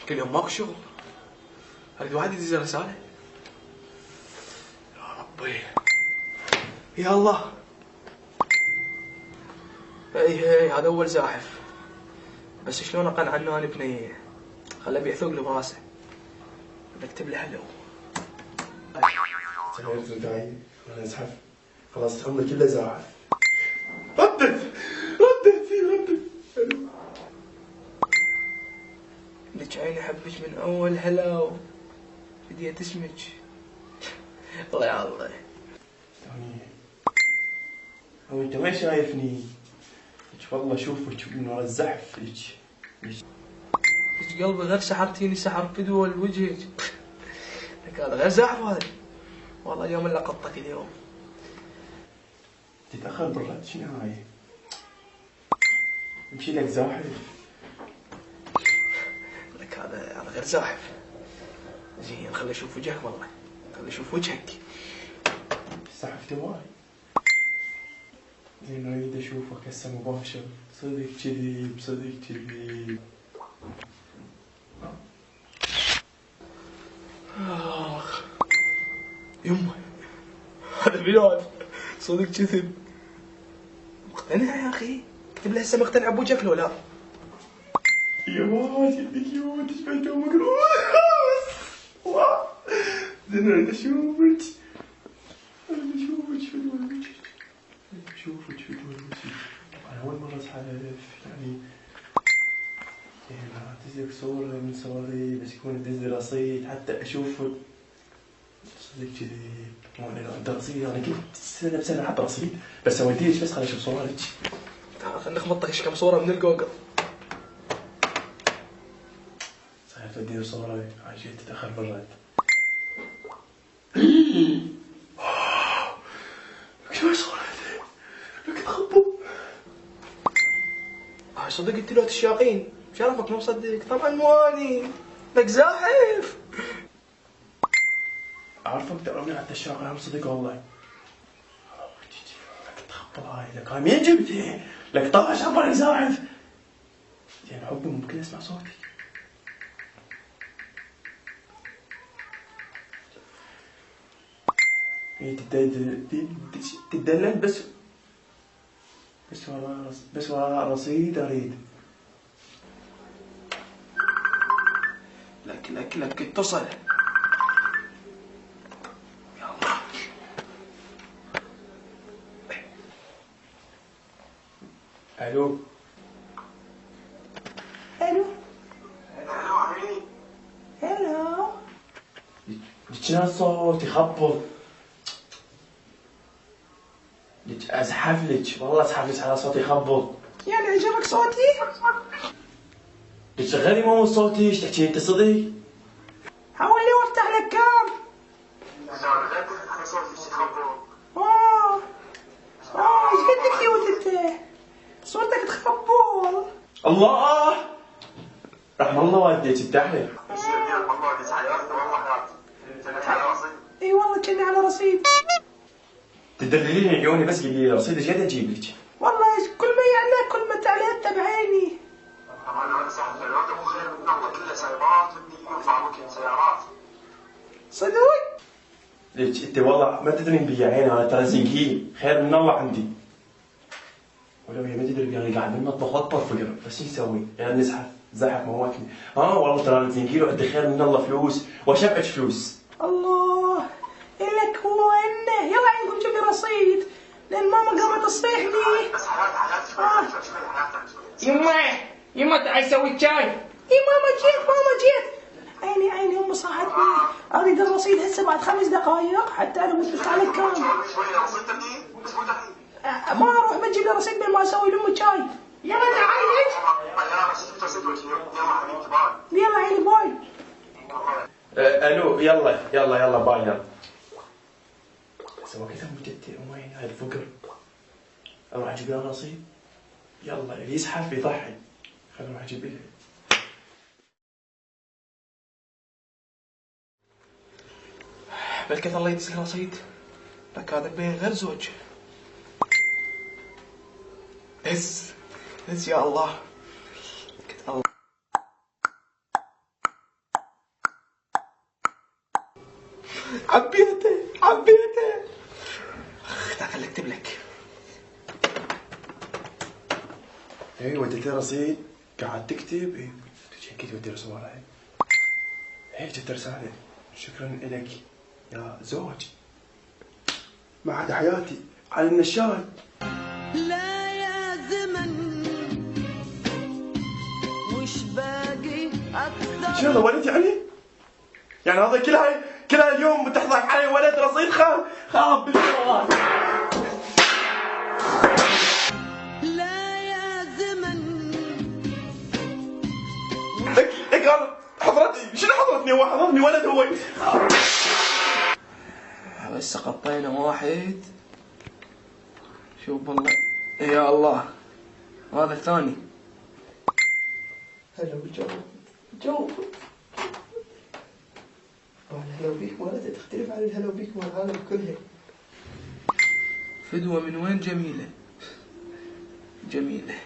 كل يوم ماكو شغل، اريد واحد يدز رسالة. يا ربي يا الله. هي هذا اول زاحف، بس شلون اقنع انه انا بنيه؟ خله بيعثق له براسه. بكتب له هلو. سهرت وداعي وانا ازحف، خلاص عمري كله زاحف. ردت لك عيني احبك من اول هلا بديت اسمك. الله يا الله. هو انت ما شايفني؟ والله اشوفك من ورا الزحف. لك قلبي غير سحرتيني سحر فدوى وجهك. لك هذا غير زحف هذا. والله اليوم الا قطك اليوم. تتاخر بالرد شنو هاي؟ امشي لك زاحف. لك هذا غير زاحف. زين خلي اشوف وجهك، والله خلي اشوف وجهك. زحفت هواي. زين اريد اشوفك هسه مباشر. صدق كذب صدق كذب. اخ يمه هذا بلاد صدق كذب. مقتنع يا اخي؟ اكتب له هسه مقتنع بوجهك لو لا؟ يا ماجد يدك يوم تشبه تومك. زين اريد اشوفك فدوى وجهك. اشوفك فدوى وجهك. انا اول مرة ازحف يعني تزيك صورة من صوري بس يكون تدز رصيد حتى اشوفك. صدق كذي مو انا عندي رصيد. انا كنت سنة بسنة حط رصيد بس سويتيش بس خليني اشوف صورك. تعال خلينا نخبطك ايش كم صورة من الجوجل. صحيح توديني صورة عايشين تتأخر بالرد. شو صورتي؟ لك تخبط. صدق قلت له تشاقين شرفك مو مصدق. طبعا مو اني لك زاحف. اعرفك ترى حتى الشاق انا مصدق والله. لك تخبط هاي لك هاي مين جبتي؟ لك طاش عبالي زاحف. زين حبي ممكن اسمع صوتي. تدلل بس ورا رصيد اريد. لك اتصل. يلا الو عيني. هلو شنو الصوت يخبط؟ لك ازحف لك والله ازحف لك على صوتي يخبط. يعني عجبك صوتي؟ لك شغلي مو صوتي ايش تحكي انت صدق؟ حاول لي وافتح لك كام. ايش قد كيوت انت؟ صوتك تخبل. الله رحم الله والديك افتح لي. اي والله كني على رصيد. تدللين عيوني بس قولي لي رصيد ايش قد اجيب لك؟ والله كل ما يعلى كل ما تعلى انت بعيني. صدق؟ ليش انت والله ما تدرين بي عيني انا ترى زنقين خير من الله عندي. ولو هي ما تدري بي انا قاعد بالمطبخ واطبخ فقر بس شو نسوي؟ يعني نزحف زحف موتني. والله ترى زنقين وعندي خير من الله فلوس واشبعك فلوس. الله إلك هو انه يلا عندكم جيب لي رصيد لان ماما قامت تصيح لي. يما تعال سوي شاي. اي ماما جيت. عيني امي صاحتني. اريد الرصيد هسه بعد 5 دقائق حتى انا متفق على كام. ما اروح بجيب لي رصيد بين ما اسوي لامي شاي. يلا تعالي يلا عيني باي. الو يلا باي يلا. سوى كذا مجدتي وين هاي الفقر. اروح اجيب له رصيد. يلا اللي يزحف يضحي. خليني اروح اجيب له. بلكت الله يدز رصيد. لك هذا بين غير زوج. هز يا الله. الله عبيته عبيته. تعال خليني اكتب لك. اي وديت لي رصيد قاعد تكتب. اي كنت تودي له صور. هي جت رسالة شكرا لك يا زوج ما عاد حياتي على النشال. لا يا زمن وش باقي اكثر. شو هذا ولد يعني هذا كلها اليوم بتحضر علي ولد رصيد خاب بالجوال. لا يا زمن لك حضرتي شنو حضرتني؟ هو حضرني ولد هو. بس قطينا واحد. شوف والله يا الله هذا الثاني. هلا جو الهلا بيك مالتها تختلف عن الهلا بيك مال العالم كلها. فدوة من وين؟ جميلة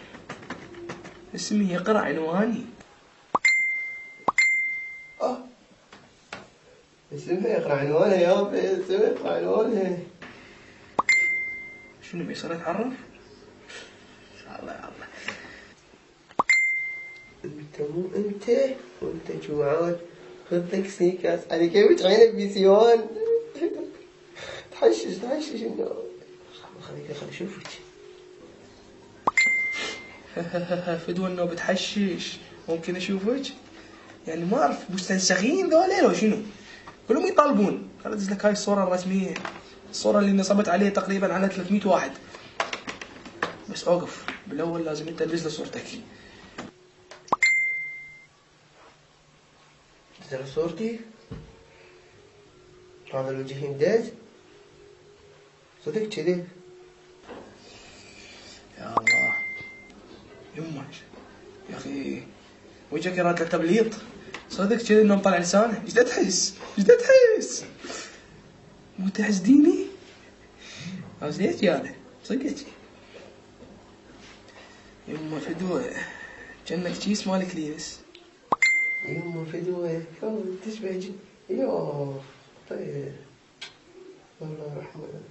اسمي يقرأ عنواني. اسمها يقرأ عنوانها يابا. اسمها يقرأ عنوانها. شنو بيصير يتعرف؟ الله يا الله. انت مو انت وانت جوعان. خذ لك سنيكرز على كيف عينك بسيوان. تحشش انه خليك اشوفك. فدوة انه بتحشش ممكن اشوفك؟ يعني ما اعرف مستنسخين ذولا لو شنو؟ كلهم يطالبون. خل ادز لك هاي الصورة الرسمية. الصورة اللي نصبت عليه تقريبا على 300 واحد. بس اوقف بالاول لازم انت تدز له صورتك. ترى صورتي هذا الوجه يمداد صدق كذي. يا الله يمه يا اخي وجهك يراد له تبليط صدق كذي انه مطلع لسانه. ايش تحس مو تحسديني؟ ليش ياله صدق يمه فدوة جنك كيس مالك ليس. يما فدوة تشبه جد. يوه طيب الله الرحمن.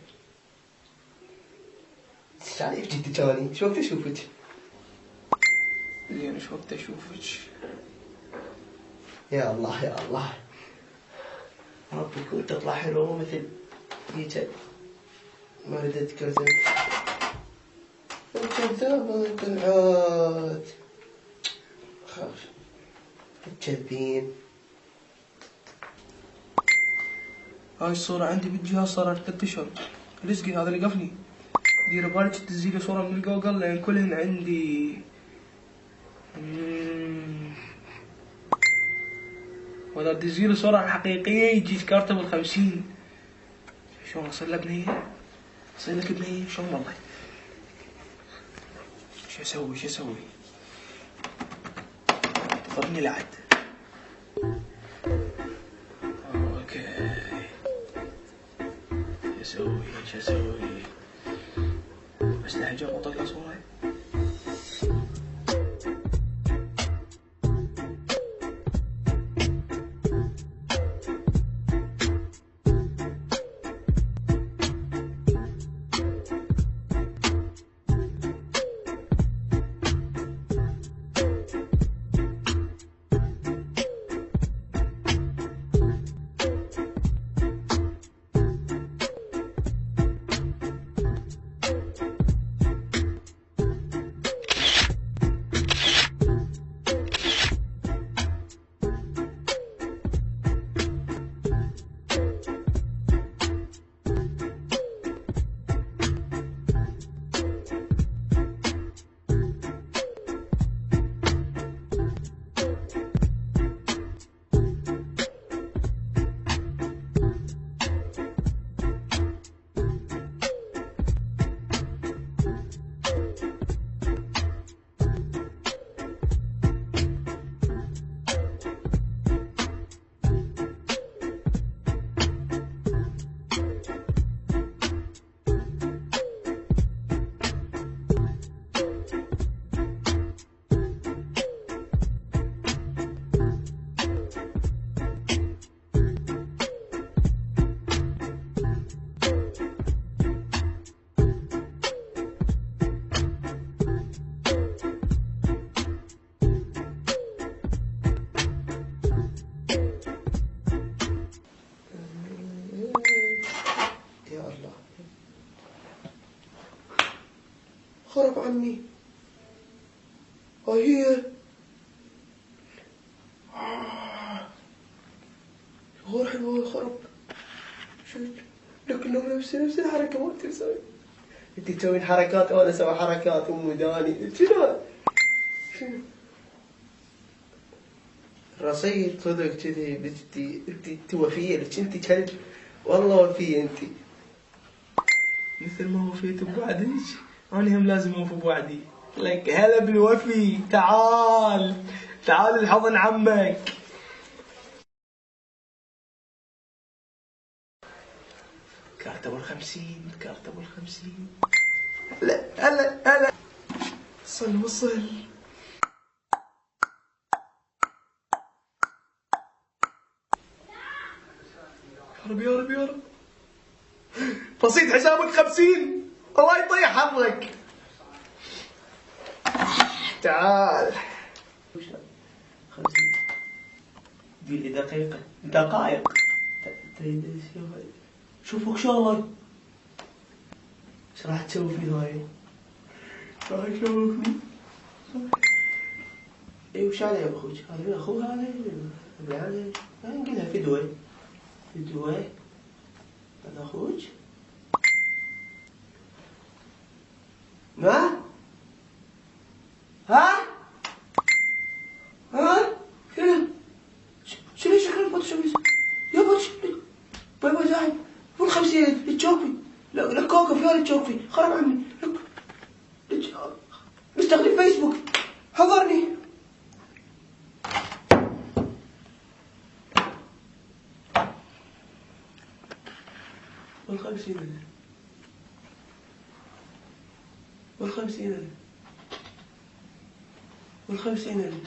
شايف جدي تاني شو وقت اشوفك؟ زين شو وقت اشوفك؟ يا الله ربك وتطلع حلوة مثل هيك. ما ردت كذب. كذابة طلعت. خاف تكذبين. هاي الصورة عندي بالجهاز صارت 3 اشهر. رزقي هذا اللي قفني. دير بالك تنزل لي صورة من جوجل لان كلهن عندي. وإذا تنزل لي صورة حقيقية يجي كارته بال50. شلون اصير له بنية؟ اصير لك بنية شلون والله؟ شو اسوي؟ تضرني لعد. اوكي شو اسوي؟ بس لهجة اطلع له صورة. عمي. هي غور حلوة خرب. شو لكنهم نفس الحركة ما تسوي. انت تسوين حركات وانا اسوي حركات ومداني. شنو؟ رصيد صدق كذي. انت وفية لك. انت كلب والله وفية انت. مثل ما وفيت بوعدك انا هم لازم اوفي بوعدي. لك هلا بالوفي. تعال تعال الحضن عمك. كارت ابو 50. كارت ابو 50. هلا هلا هلا. وصل. يا رب بسيط حسابك 50. الله يطيح حظك. تعال. 50 تقول لي دقائق. شوفك شغلك. ايش راح تسوي في هاي؟ راح تسوي فيه؟ اي وش عليه يا اخوك؟ هذا من اخوه هذا؟ يعني نقولها فدوة. هذا اخوك؟ ما؟ ها؟ شنو شكل الفوتوشوب؟ يا فوتوشوب باي زاهد فول 50 تشوفي. لا كوكا فيها تشوفي. خرب عمي. مستخدم فيسبوك حضرني. والخمسين